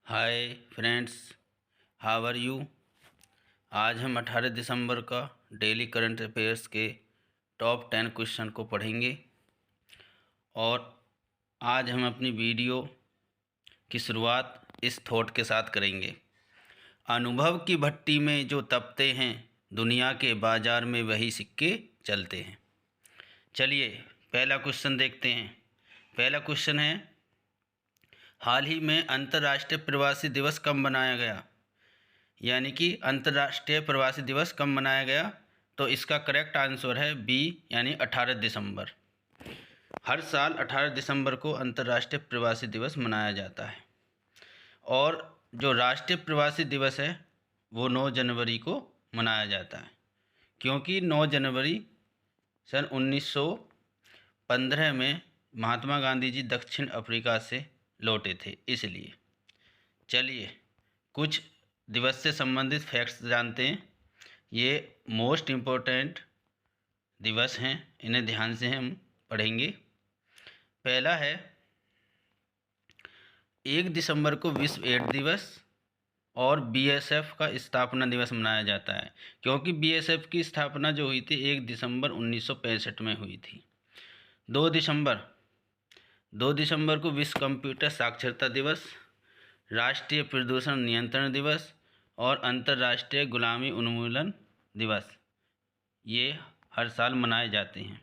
Hi friends, how are you. आज हम 18 दिसंबर का डेली करंट अफेयर्स के टॉप 10 क्वेश्चन को पढ़ेंगे और आज हम अपनी वीडियो की शुरुआत इस थॉट के साथ करेंगे। अनुभव की भट्टी में जो तपते हैं, दुनिया के बाजार में वही सिक्के चलते हैं। चलिए पहला क्वेश्चन देखते हैं। पहला क्वेश्चन है, हाल ही में अंतर्राष्ट्रीय प्रवासी दिवस कब मनाया गया? यानी कि अंतर्राष्ट्रीय प्रवासी दिवस कब मनाया गया? तो इसका करेक्ट आंसर है बी, यानी 18 दिसंबर। हर साल 18 दिसंबर को अंतर्राष्ट्रीय प्रवासी दिवस मनाया जाता है और जो राष्ट्रीय प्रवासी दिवस है वो 9 जनवरी को मनाया जाता है, क्योंकि 9 जनवरी सन 1915 में महात्मा गांधी जी दक्षिण अफ्रीका से लौटे थे, इसलिए। चलिए कुछ दिवस से संबंधित फैक्ट्स जानते हैं। ये मोस्ट इम्पोर्टेंट दिवस हैं, इन्हें ध्यान से हम पढ़ेंगे। पहला है, 1 दिसंबर को विश्व एड्स दिवस और बीएसएफ का स्थापना दिवस मनाया जाता है, क्योंकि बीएसएफ की स्थापना जो हुई थी 1 दिसंबर 1965 में हुई थी। 2 दिसंबर को विश्व कंप्यूटर साक्षरता दिवस, राष्ट्रीय प्रदूषण नियंत्रण दिवस और अंतर्राष्ट्रीय गुलामी उन्मूलन दिवस, ये हर साल मनाए जाते हैं।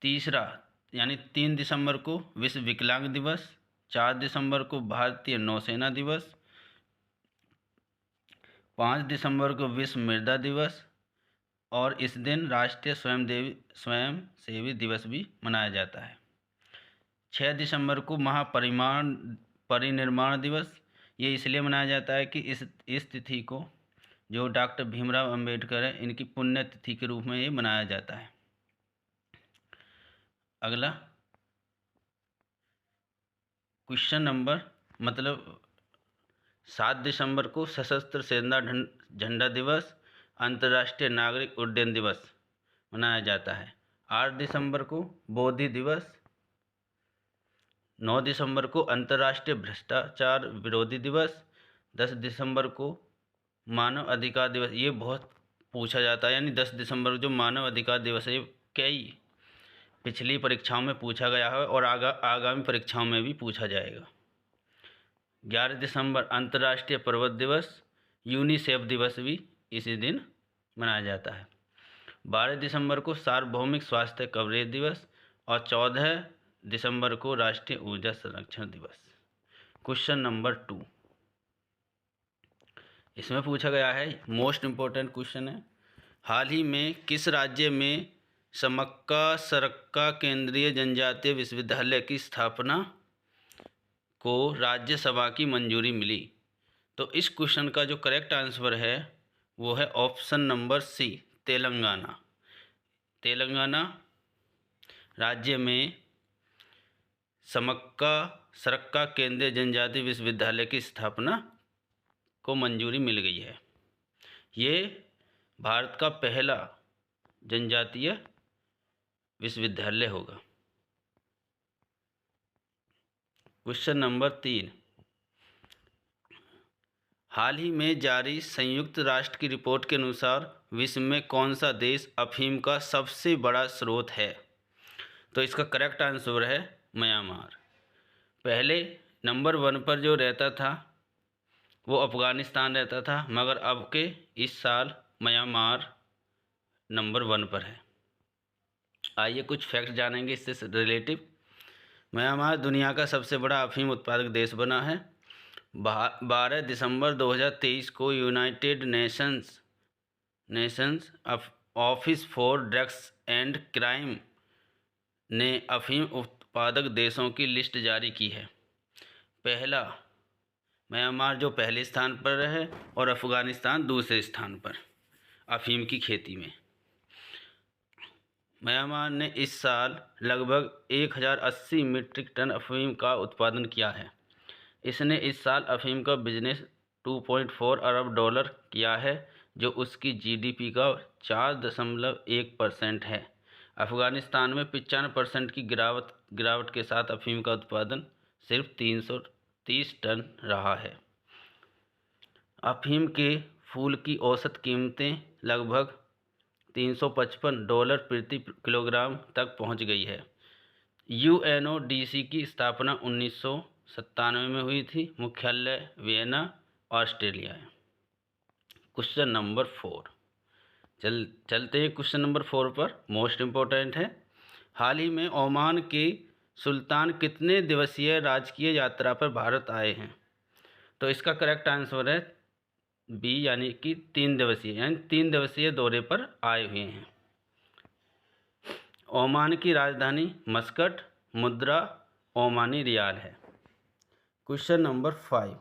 तीसरा, यानी 3 दिसंबर को विश्व विकलांग दिवस, 4 दिसंबर को भारतीय नौसेना दिवस, 5 दिसंबर को विश्व मृदा दिवस और इस दिन राष्ट्रीय स्वयंसेवी दिवस भी मनाया जाता है। 6 दिसंबर को परिनिर्माण दिवस, ये इसलिए मनाया जाता है कि इस तिथि को जो डॉक्टर भीमराव अंबेडकर है, इनकी पुण्य तिथि के रूप में ये मनाया जाता है। अगला क्वेश्चन नंबर 7 दिसंबर को सशस्त्र सेना झंडा दिवस, अंतर्राष्ट्रीय नागरिक उड्डयन दिवस मनाया जाता है। 8 दिसंबर को बोधि दिवस, 9 दिसंबर को अंतर्राष्ट्रीय भ्रष्टाचार विरोधी दिवस, 10 दिसंबर को मानव अधिकार दिवस, ये बहुत पूछा जाता है, यानी 10 दिसंबर को जो मानव अधिकार दिवस है, ये कई पिछली परीक्षाओं में पूछा गया है और आगामी परीक्षाओं में भी पूछा जाएगा। 11 दिसंबर अंतर्राष्ट्रीय पर्वत दिवस, यूनिसेफ दिवस भी इसी दिन मनाया जाता है। 12 दिसंबर को सार्वभौमिक स्वास्थ्य कवरेज दिवस और 14 दिसंबर को राष्ट्रीय ऊर्जा संरक्षण दिवस। क्वेश्चन नंबर 2, इसमें पूछा गया है, मोस्ट इम्पोर्टेंट क्वेश्चन है, हाल ही में किस राज्य में समक्का सरक्का केंद्रीय जनजातीय विश्वविद्यालय की स्थापना को राज्यसभा की मंजूरी मिली? तो इस क्वेश्चन का जो करेक्ट आंसर है वो है option number C, Telangana. Telangana राज्य में समक्का सरक्का केंद्रीय जनजातीय विश्वविद्यालय की स्थापना को मंजूरी मिल गई है। ये भारत का पहला जनजातीय विश्वविद्यालय होगा। क्वेश्चन नंबर 3, हाल ही में जारी संयुक्त राष्ट्र की रिपोर्ट के अनुसार विश्व में कौन सा देश अफीम का सबसे बड़ा स्रोत है? तो इसका करेक्ट आंसर है म्यांमार। पहले नंबर 1 पर जो रहता था वो अफ़गानिस्तान रहता था, मगर अब के इस साल म्यांमार नंबर 1 पर है। आइए कुछ फैक्ट जानेंगे इससे रिलेटिव। म्यांमार दुनिया का सबसे बड़ा अफीम उत्पादक देश बना है। 12 दिसंबर 2023 को United Nations office for drugs and crime ने अफीम उत्पादक देशों की लिस्ट जारी की है। पहला म्यांमार जो पहले स्थान पर है और अफ़गानिस्तान दूसरे स्थान पर अफीम की खेती में। म्यांमार ने इस साल लगभग 1080 मीट्रिक टन अफीम का उत्पादन किया है। इसने इस साल अफीम का बिजनेस 2.4 अरब डॉलर किया है, जो उसकी जीडीपी का 4.1% है। अफ़गानिस्तान में 95% की गिरावट के साथ अफीम का उत्पादन सिर्फ 300 30 टन रहा है। अफीम के फूल की औसत कीमतें लगभग $355 प्रति किलोग्राम तक पहुंच गई है। UNODC की स्थापना 1997 में हुई थी। मुख्यालय वियना, ऑस्ट्रेलिया है। क्वेश्चन नंबर 4 चलते हैं क्वेश्चन नंबर 4 पर। मोस्ट इम्पोर्टेंट है। हाल ही में ओमान के सुल्तान कितने दिवसीय राजकीय यात्रा पर भारत आए हैं? तो इसका करेक्ट आंसर है बी, यानी कि 3 दिवसीय, यानी 3 दिवसीय दौरे पर आए हुए हैं। ओमान की राजधानी मस्कट, मुद्रा ओमानी रियाल है। क्वेश्चन नंबर 5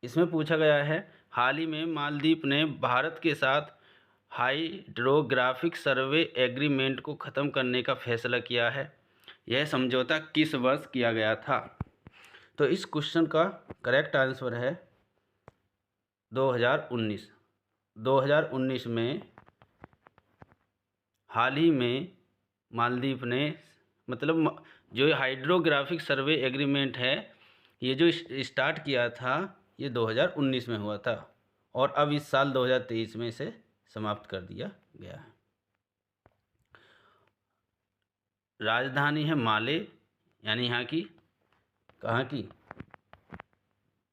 इसमें पूछा गया है, हाल ही में मालदीव ने भारत के साथ हाइड्रोग्राफिक सर्वे एग्रीमेंट को ख़त्म करने का फैसला किया है। यह समझौता किस वर्ष किया गया था? तो इस क्वेश्चन का करेक्ट आंसर है 2019। 2019 में हाल ही में मालदीव ने, मतलब जो हाइड्रोग्राफिक सर्वे एग्रीमेंट है, ये जो स्टार्ट किया था ये 2019 में हुआ था और अब इस साल 2023 में इसे समाप्त कर दिया गया है। राजधानी है माले, यानी यहाँ की, कहाँ की?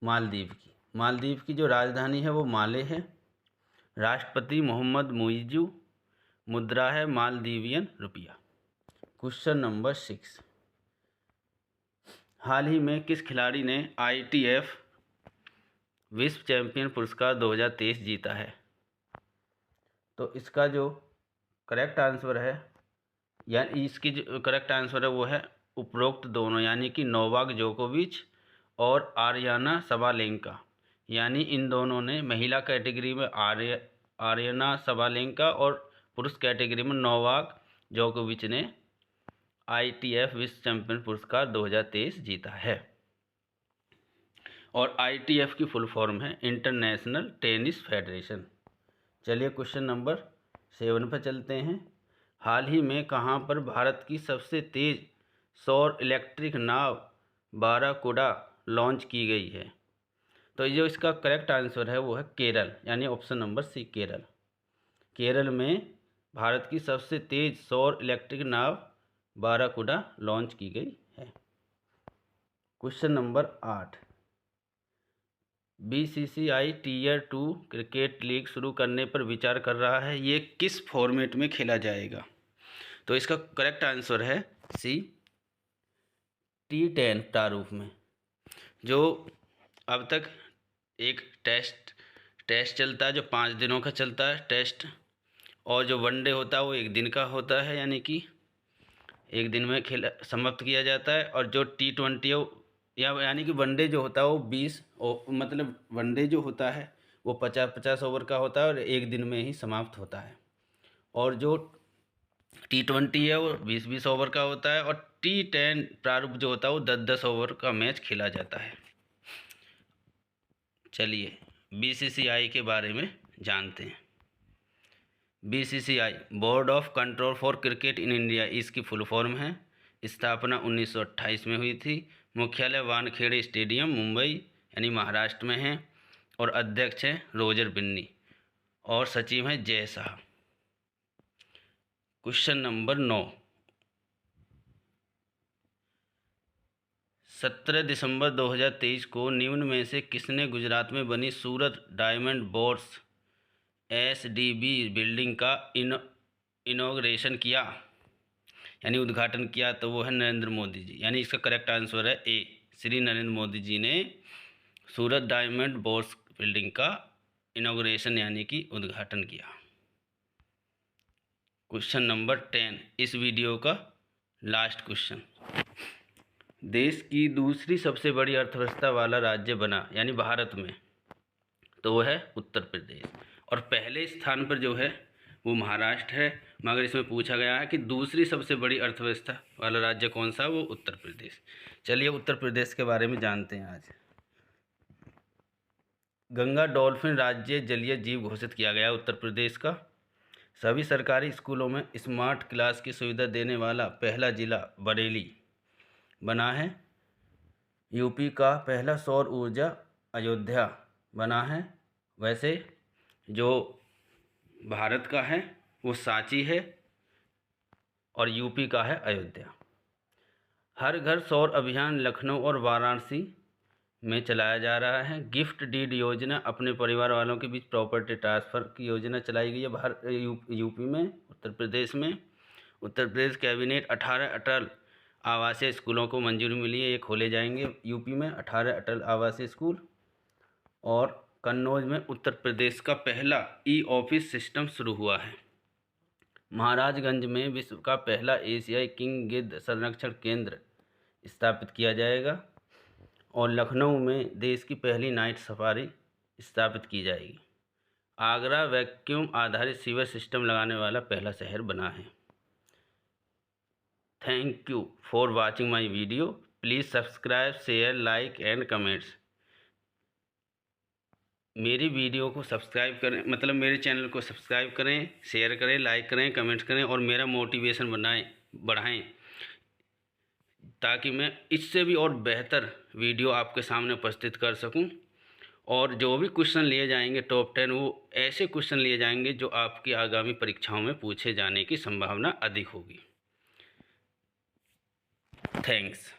मालदीव की। मालदीव की जो राजधानी है वो माले है। राष्ट्रपति मोहम्मद मुइज़ू। मुद्रा है मालदीवियन रुपया। क्वेश्चन नंबर 6 हाल ही में किस खिलाड़ी ने ITF विश्व चैंपियन पुरस्कार 2023 जीता है? तो इसका जो करेक्ट आंसर है, यानी इसकी जो करेक्ट आंसर है वो है उपरोक्त दोनों, यानी कि नोवाक जोकोविच और आर्याना सबालेंका। यानी इन दोनों ने महिला कैटेगरी में आर्याना सबालेंका और पुरुष कैटेगरी में नोवाक जोकोविच ने ITF विश्व चैंपियन पुरस्कार 2023 जीता है। और ITF की फुल फॉर्म है इंटरनेशनल टेनिस फेडरेशन। चलिए क्वेश्चन नंबर 7 पर चलते हैं। हाल ही में कहाँ पर भारत की सबसे तेज़ सौर इलेक्ट्रिक नाव बाराकुडा लॉन्च की गई है? तो जो इसका करेक्ट आंसर है वो है केरल, यानी option number C, Kerala. Kerala में भारत की सबसे तेज़ सौर इलेक्ट्रिक नाव बाराकुडा लॉन्च की गई है। Question number 8 BCCI Tier 2 cricket league शुरू करने पर विचार कर रहा है। ये किस फॉर्मेट में खेला जाएगा? तो इसका करेक्ट आंसर है सी, T10 प्रारूप में। जो अब तक एक टेस्ट चलता है जो 5 दिनों का चलता है टेस्ट, और जो वनडे होता है वो 1 दिन का होता है, यानी कि 1 दिन में खेला समाप्त किया जाता है। और जो T20 यानी कि वनडे जो होता है वो 20, मतलब वनडे जो होता है वो 50-50 ओवर का होता है और 1 दिन में ही समाप्त होता है। और जो T20 है वो 20-20 ओवर का होता है। और T10 प्रारूप जो होता है वो 10-10 ओवर का मैच खेला जाता है। चलिए BCCI के बारे में जानते हैं। BCCI board of control for cricket in India, इसकी फुल फॉर्म है। स्थापना 1928 में हुई थी। मुख्यालय वानखेड़े स्टेडियम, मुंबई यानी महाराष्ट्र में है। और अध्यक्ष हैं रोजर बिन्नी और सचिव हैं जय शाह। क्वेश्चन नंबर 9 17 दिसंबर 2023 को निम्न में से किसने गुजरात में बनी सूरत डायमंड बोर्स SDB बिल्डिंग का इनॉग्रेशन किया, यानी उद्घाटन किया? तो वो है नरेंद्र मोदी जी। यानी इसका करेक्ट आंसर है ए, श्री नरेंद्र मोदी जी ने सूरत डायमंड बोर्स बिल्डिंग का इनॉग्रेशन यानी कि उद्घाटन किया। क्वेश्चन नंबर 10 इस वीडियो का लास्ट क्वेश्चन। देश की दूसरी सबसे बड़ी अर्थव्यवस्था वाला राज्य बना, यानी भारत में, तो वो है उत्तर प्रदेश। और पहले स्थान पर जो है वो महाराष्ट्र है। मगर इसमें पूछा गया है कि दूसरी सबसे बड़ी अर्थव्यवस्था वाला राज्य कौन सा? वो उत्तर प्रदेश। चलिए उत्तर प्रदेश के बारे में जानते हैं आज। गंगा डॉल्फिन राज्य जलीय जीव घोषित किया गया उत्तर प्रदेश का। सभी सरकारी स्कूलों में स्मार्ट क्लास की सुविधा देने वाला पहला जिला बरेली बना है। यूपी का पहला सौर ऊर्जा अयोध्या बना है। वैसे जो भारत का है वो सांची है और यूपी का है अयोध्या। हर घर सौर अभियान लखनऊ और वाराणसी में चलाया जा रहा है। गिफ्ट डीड योजना अपने परिवार वालों के बीच प्रॉपर्टी ट्रांसफ़र की योजना चलाई गई है यूपी में। उत्तर प्रदेश में उत्तर प्रदेश कैबिनेट 18 अटल आवासीय स्कूलों को मंजूरी मिली है, ये खोले जाएंगे यूपी में 18 अटल आवासीय स्कूल। और कन्नौज में उत्तर प्रदेश का पहला ई ऑफिस सिस्टम शुरू हुआ है। महाराजगंज में विश्व का पहला एशियाई किंग गिद्ध संरक्षण केंद्र स्थापित किया जाएगा। और लखनऊ में देश की पहली नाइट सफारी स्थापित की जाएगी। आगरा वैक्यूम आधारित सीवर सिस्टम लगाने वाला पहला शहर बना है। Thank you for watching my video. Please subscribe, share, like and comments. मेरी वीडियो को सब्सक्राइब करें, मतलब मेरे चैनल को सब्सक्राइब करें, शेयर करें, लाइक करें, कमेंट्स करें और मेरा मोटिवेशन बढ़ाएं ताकि मैं इससे भी और बेहतर वीडियो आपके सामने उपस्थित कर सकूं। और जो भी क्वेश्चन लिए जाएंगे टॉप 10 वो ऐसे क्वेश्चन लिए जाएंगे जो आपकी आगामी परीक्षाओं में पूछे जाने की संभावना अधिक होगी। थैंक्स।